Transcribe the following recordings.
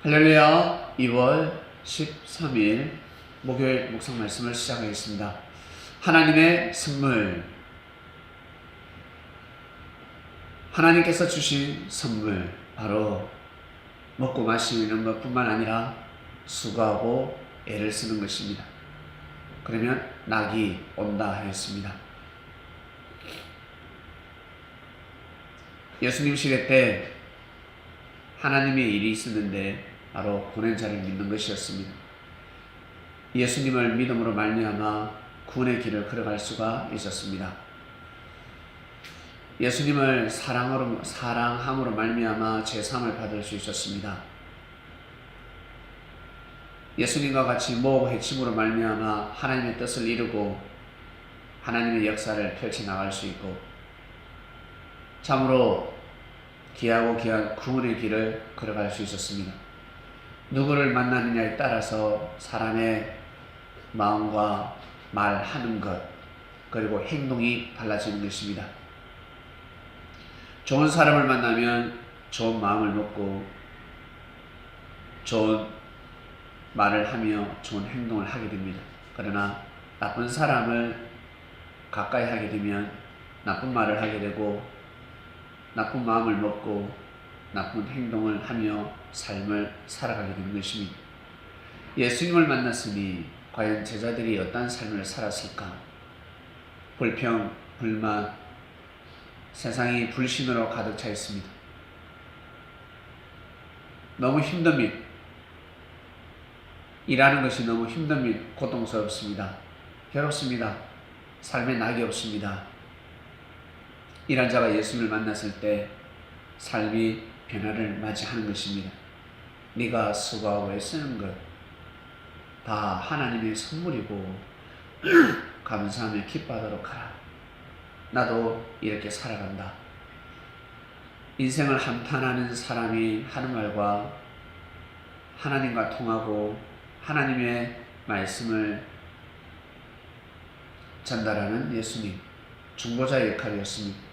할렐루야. 2월 13일 목요일 묵상 말씀을 시작하겠습니다. 하나님의 선물, 하나님께서 주신 선물, 바로 먹고 마시는 것뿐만 아니라 수고하고 애를 쓰는 것입니다. 그러면 낙이 온다 하였습니다. 예수님 시대 때 하나님의 일이 있었는데 바로 구원의 자를 믿는 것이었습니다. 예수님을 믿음으로 말미암아 구원의 길을 걸어갈 수가 있었습니다. 예수님을 사랑함으로 말미암아 제사함을 받을 수 있었습니다. 예수님과 같이 모으고 해침으로 말미암아 하나님의 뜻을 이루고 하나님의 역사를 펼쳐나갈 수 있고, 참으로 귀하고 귀한 구원의 길을 걸어갈 수 있었습니다. 누구를 만나느냐에 따라서 사람의 마음과 말하는 것, 그리고 행동이 달라지는 것입니다. 좋은 사람을 만나면 좋은 마음을 먹고 좋은 말을 하며 좋은 행동을 하게 됩니다. 그러나 나쁜 사람을 가까이 하게 되면 나쁜 말을 하게 되고 나쁜 마음을 먹고 나쁜 행동을 하며 삶을 살아가게 되는 것입니다. 예수님을 만났으니 과연 제자들이 어떤 삶을 살았을까? 불평, 불만, 세상이 불신으로 가득 차 있습니다. 너무 힘듭니다. 일하는 것이 너무 힘듭니다. 고통스럽습니다. 괴롭습니다. 삶에 낙이 없습니다. 이런 자가 예수님을 만났을 때 삶이 변화를 맞이하는 것입니다. 네가 수고하고 애쓰는 것 다 하나님의 선물이고 감사하며 기뻐하도록 하라. 나도 이렇게 살아간다. 인생을 한탄하는 사람이 하는 말과 하나님과 통하고 하나님의 말씀을 전달하는 예수님, 중보자의 역할이었습니다.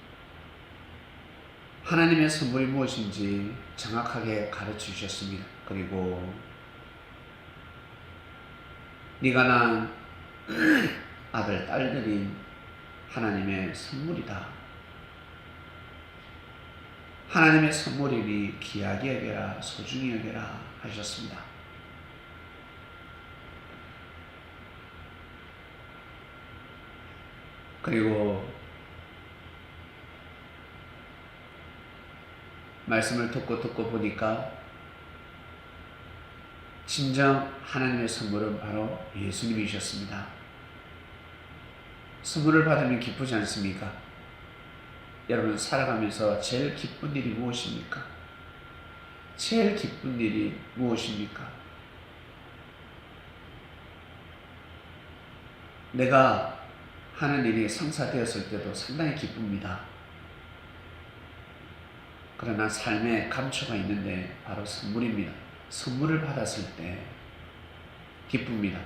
하나님의 선물이 무엇인지 정확하게 가르쳐 주셨습니다. 그리고 네가 낳은 아들, 딸들이 하나님의 선물이다. 하나님의 선물이니 귀하게 여겨라, 소중히 여겨라 하셨습니다. 그리고 말씀을 듣고 보니까 진정 하나님의 선물은 바로 예수님이셨습니다. 선물을 받으면 기쁘지 않습니까? 여러분, 살아가면서 제일 기쁜 일이 무엇입니까? 제일 기쁜 일이 무엇입니까? 내가 하는 일이 성사되었을 때도 상당히 기쁩니다. 그러나 삶에 감초가 있는데 바로 선물입니다. 선물을 받았을 때 기쁩니다.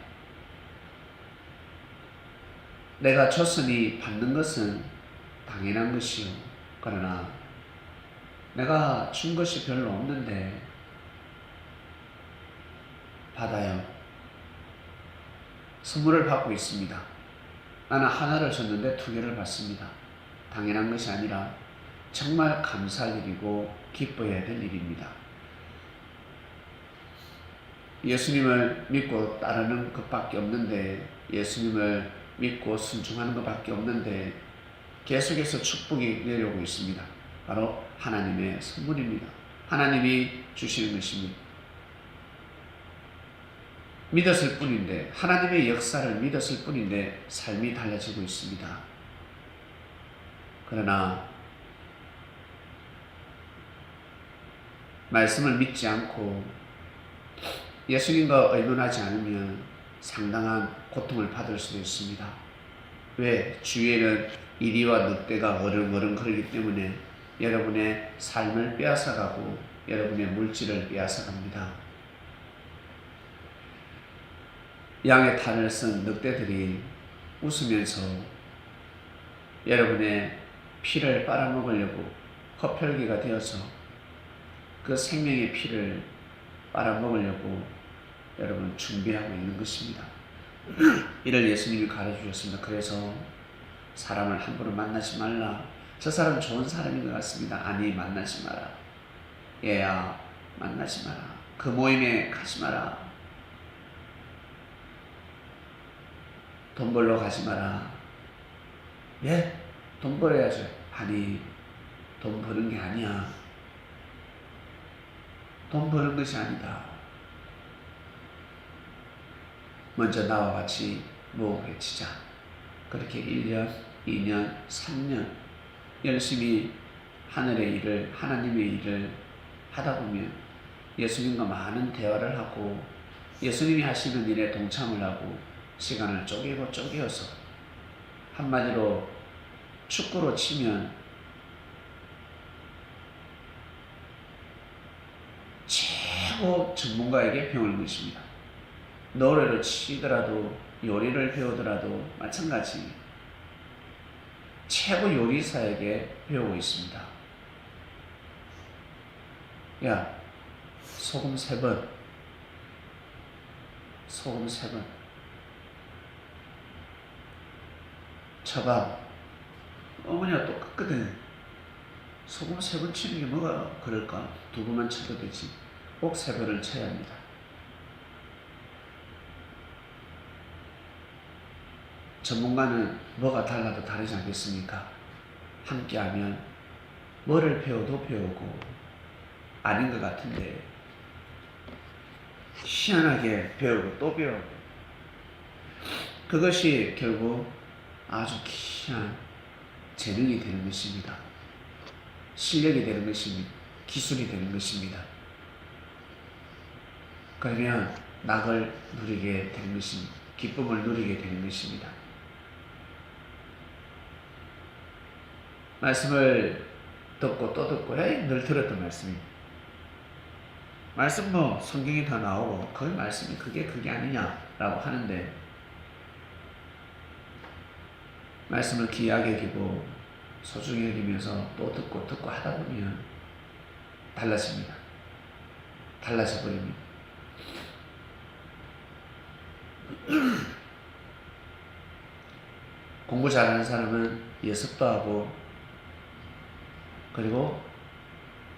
내가 줬으니 받는 것은 당연한 것이요. 그러나 내가 준 것이 별로 없는데 받아요. 선물을 받고 있습니다. 나는 하나를 줬는데 2개를 받습니다. 당연한 것이 아니라 정말 감사할 일이고 기뻐해야 될 일입니다. 예수님을 믿고 따르는 것밖에 없는데, 예수님을 믿고 순종하는 것밖에 없는데 계속해서 축복이 내려오고 있습니다. 바로 하나님의 선물입니다. 하나님이 주시는 것입니다. 믿었을 뿐인데, 하나님의 역사를 믿었을 뿐인데 삶이 달라지고 있습니다. 그러나 말씀을 믿지 않고 예수님과 의논하지 않으면 상당한 고통을 받을 수도 있습니다. 왜? 주위에는 이리와 늑대가 어른어른 거리기 때문에 여러분의 삶을 빼앗아가고 여러분의 물질을 빼앗아갑니다. 양의 탈을 쓴 늑대들이 웃으면서 여러분의 피를 빨아먹으려고 흡혈귀가 되어서 그 생명의 피를 빨아먹으려고 여러분 준비하고 있는 것입니다. 이를 예수님이 가르쳐주셨습니다. 그래서 사람을 함부로 만나지 말라. 저 사람 좋은 사람인 것 같습니다. 아니, 만나지 마라. 얘야, 만나지 마라. 그 모임에 가지 마라. 돈 벌러 가지 마라. 예? 돈 벌어야죠. 아니, 돈 버는 게 아니야. 돈 버는 것이 아니다. 먼저 나와 같이 모험 외치자. 그렇게 1년, 2년, 3년 열심히 하늘의 일을, 하나님의 일을 하다 보면 예수님과 많은 대화를 하고 예수님이 하시는 일에 동참을 하고 시간을 쪼개서 한마디로 축구로 치면 최고 전문가에게 배우는 것입니다. 노래를 치더라도 요리를 배우더라도 마찬가지 최고 요리사에게 배우고 있습니다. 야, 소금 3번, 소금 3번 쳐봐. 어머니가 똑같거든. 소금 3번 치는 게 뭐가 그럴까? 2번만 쳐도 되지. 꼭 3번을 쳐야 합니다. 전문가는 뭐가 달라도 다르지 않겠습니까? 함께하면 뭐를 배워도 배우고 아닌 것 같은데 희한하게 배우고 또 배우고 그것이 결국 아주 귀한 재능이 되는 것입니다. 실력이 되는 것입니다. 기술이 되는 것입니다. 그러면 낙을 누리게 되는 것입니다. 기쁨을 누리게 되는 것입니다. 말씀을 듣고 또 듣고 늘 들었던 말씀입니다. 말씀 뭐 성경에 다 나오고 그 말씀이 그게 아니냐라고 하는데 말씀을 귀하게 여기고 소중히 여기면서 또 듣고 하다 보면 달라집니다. 달라져 버립니다. 공부 잘하는 사람은 예습도 하고 그리고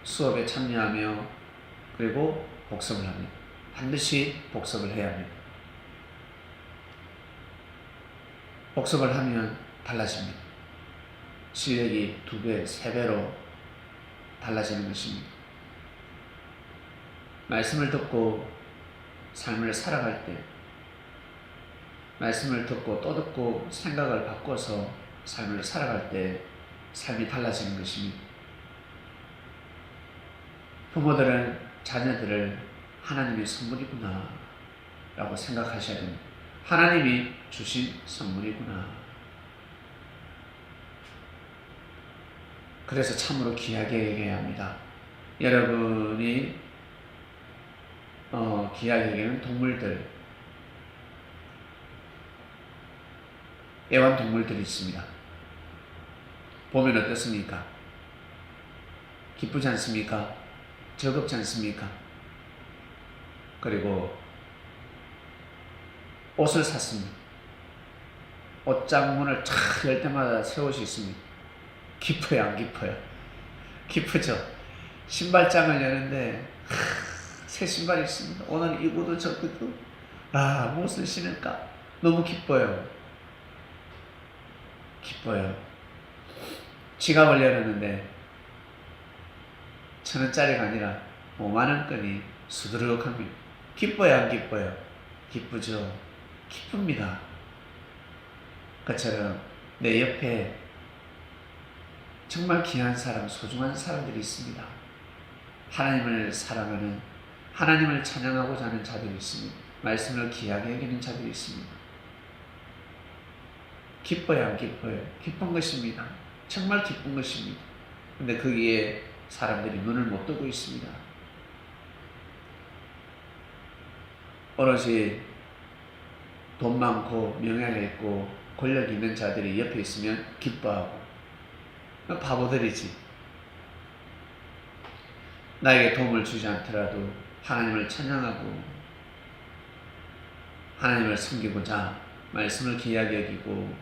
수업에 참여하며 그리고 복습을 합니다. 반드시 복습을 해야 합니다. 복습을 하면 달라집니다. 실력이 2배, 3배로 달라지는 것입니다. 말씀을 듣고 삶을 살아갈 때 말씀을 듣고 또 듣고 생각을 바꿔서 삶을 살아갈 때 삶이 달라지는 것입니다. 부모들은 자녀들을 하나님의 선물이구나 라고 생각하셔야 됩니다. 하나님이 주신 선물이구나. 그래서 참으로 귀하게 여겨야 합니다. 여러분이 귀하게 여기는 동물들, 애완동물들이 있습니다. 보면 어떻습니까? 기쁘지 않습니까? 즐겁지 않습니까? 그리고 옷을 샀습니다. 옷장문을 착 열 때마다 새 옷이 있습니다. 기뻐요, 안 기뻐요? 기쁘죠? 신발장을 여는데 새 신발이 있습니다. 오늘 이 구두 저 구두 무엇을 신을까? 너무 기뻐요. 기뻐요. 지갑을 열었는데 1,000원짜리가 아니라 50,000원권이 수두룩합니다. 기뻐요, 안 기뻐요? 기쁘죠? 기쁩니다. 그처럼 내 옆에 정말 귀한 사람, 소중한 사람들이 있습니다. 하나님을 사랑하는, 하나님을 찬양하고자 하는 자들이 있습니다. 말씀을 귀하게 여기는 자들이 있습니다. 기뻐요, 안 기뻐요? 기쁜 것입니다. 정말 기쁜 것입니다. 근데 거기에 사람들이 눈을 못 뜨고 있습니다. 오롯이 돈 많고 명예가 있고 권력 있는 자들이 옆에 있으면 기뻐하고 바보들이지. 나에게 도움을 주지 않더라도 하나님을 찬양하고 하나님을 섬기고자 말씀을 귀하게 여기고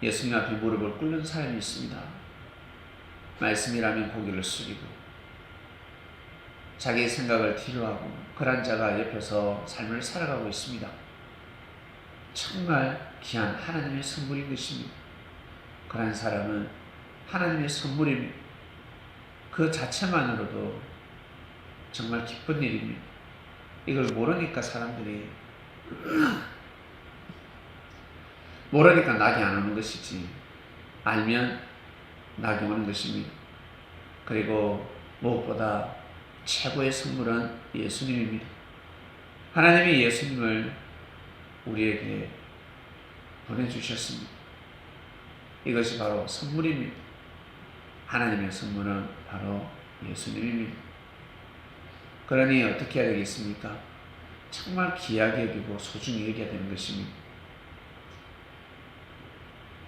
예수님 앞에 무릎을 꿇는 사람이 있습니다. 말씀이라면 고개를 숙이고 자기의 생각을 뒤로하고 그런 자가 옆에서 삶을 살아가고 있습니다. 정말 귀한 하나님의 선물인 것입니다. 그런 사람은 하나님의 선물입니다. 그 자체만으로도 정말 기쁜 일입니다. 이걸 모르니까 사람들이 모르니까 낙이 안 오는 것이지 알면 낙이 오는 것입니다. 그리고 무엇보다 최고의 선물은 예수님입니다. 하나님이 예수님을 우리에게 보내주셨습니다. 이것이 바로 선물입니다. 하나님의 선물은 바로 예수님입니다. 그러니 어떻게 해야 되겠습니까? 정말 귀하게 여기고 소중히 여겨야 되는 것입니다.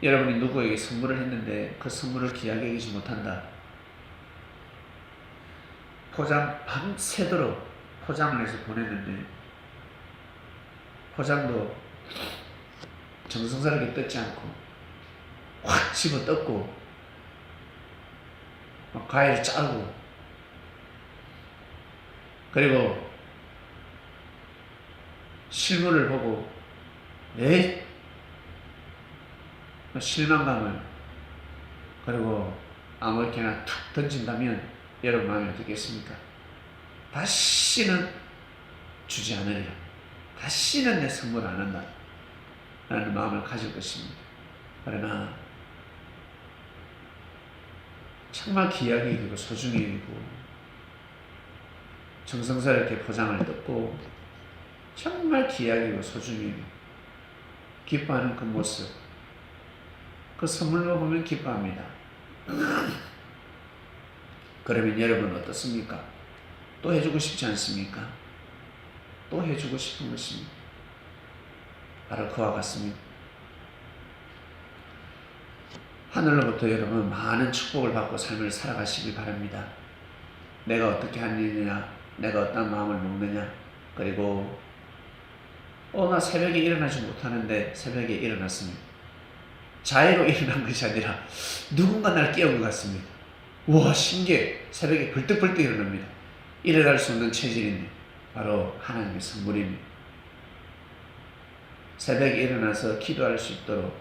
여러분이 누구에게 선물을 했는데 그 선물을 귀하게 여기지 못한다. 밤새도록 포장을 해서 보냈는데 포장도 정성스럽게 뜯지 않고 확 집어 뜯고 과일 짜고 그리고 실물을 보고 내 실망감을 그리고 아무렇게나 툭 던진다면 여러분 마음이 어떻겠습니까? 다시는 주지 않으리라. 다시는 내 선물 안 한다. 라는 마음을 가질 것입니다. 그러나 정말 귀하게 여기고 소중히 여기고 정성스럽게 포장을 뜯고 정말 귀하게 여기고 소중히 여기고 기뻐하는 그 모습, 그 선물로 보면 기뻐합니다. 그러면 여러분 어떻습니까? 또 해주고 싶지 않습니까? 또 해주고 싶은 것입니다. 바로 그와 같습니다. 하늘로부터 여러분 많은 축복을 받고 삶을 살아가시길 바랍니다. 내가 어떻게 하느냐, 내가 어떤 마음을 먹느냐, 그리고 나 새벽에 일어나지 못하는데 새벽에 일어났습니다. 자의로 일어난 것이 아니라 누군가 날 깨운 것 같습니다. 우와 신기해. 새벽에 벌떡벌떡 일어납니다. 일어날 수 없는 체질인데 바로 하나님의 선물입니다. 새벽에 일어나서 기도할 수 있도록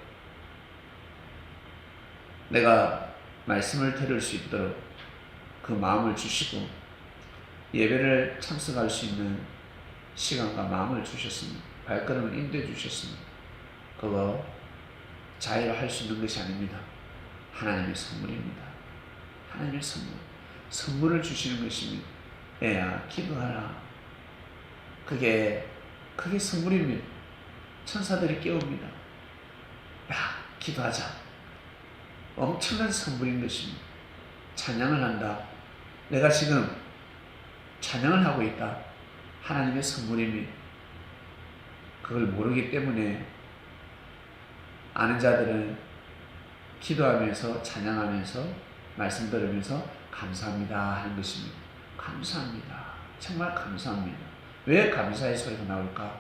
내가 말씀을 들을 수 있도록 그 마음을 주시고 예배를 참석할 수 있는 시간과 마음을 주셨습니다. 발걸음을 인도해 주셨습니다. 그거 자의로 할 수 있는 것이 아닙니다. 하나님의 선물입니다. 하나님의 선물. 선물을 주시는 것입니다. 애야 기도하라. 그게 선물입니다. 천사들이 깨웁니다. 야 기도하자. 엄청난 선물인 것입니다. 찬양을 한다. 내가 지금 찬양을 하고 있다. 하나님의 선물입니다. 그걸 모르기 때문에 아는 자들은 기도하면서 찬양하면서 말씀 들으면서 감사합니다 하는 것입니다. 감사합니다. 정말 감사합니다. 왜 감사의 소리가 나올까?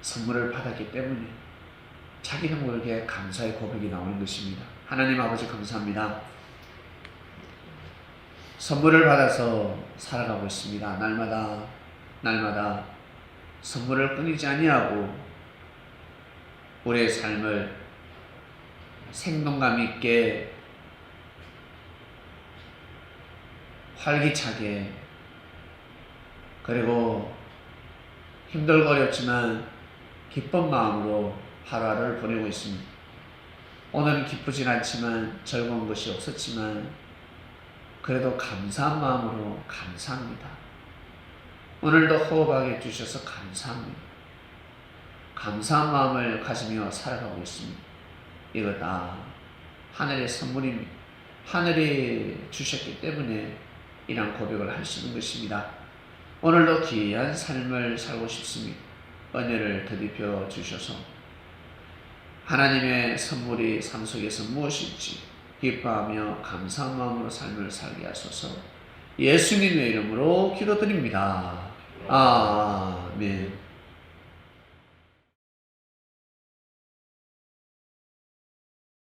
선물을 받았기 때문에 자기는 모르게 감사의 고백이 나오는 것입니다. 하나님 아버지 감사합니다. 선물을 받아서 살아가고 있습니다. 날마다 선물을 끊이지 아니하고 우리의 삶을 생동감 있게 활기차게 그리고 힘들고 어렵지만 기쁜 마음으로 하루하루를 보내고 있습니다. 오늘은 기쁘진 않지만 즐거운 것이 없었지만 그래도 감사한 마음으로 감사합니다. 오늘도 호흡하게 해주셔서 감사합니다. 감사한 마음을 가지며 살아가고 있습니다. 이거 다 하늘의 선물입니다. 하늘이 주셨기 때문에 이런 고백을 할 수 있는 것입니다. 오늘도 귀한 삶을 살고 싶습니다. 은혜를 더입혀 주셔서 하나님의 선물이 삶 속에서 무엇인지 기뻐하며 감사한 마음으로 삶을 살게 하소서. 예수님의 이름으로 기도드립니다. 아멘.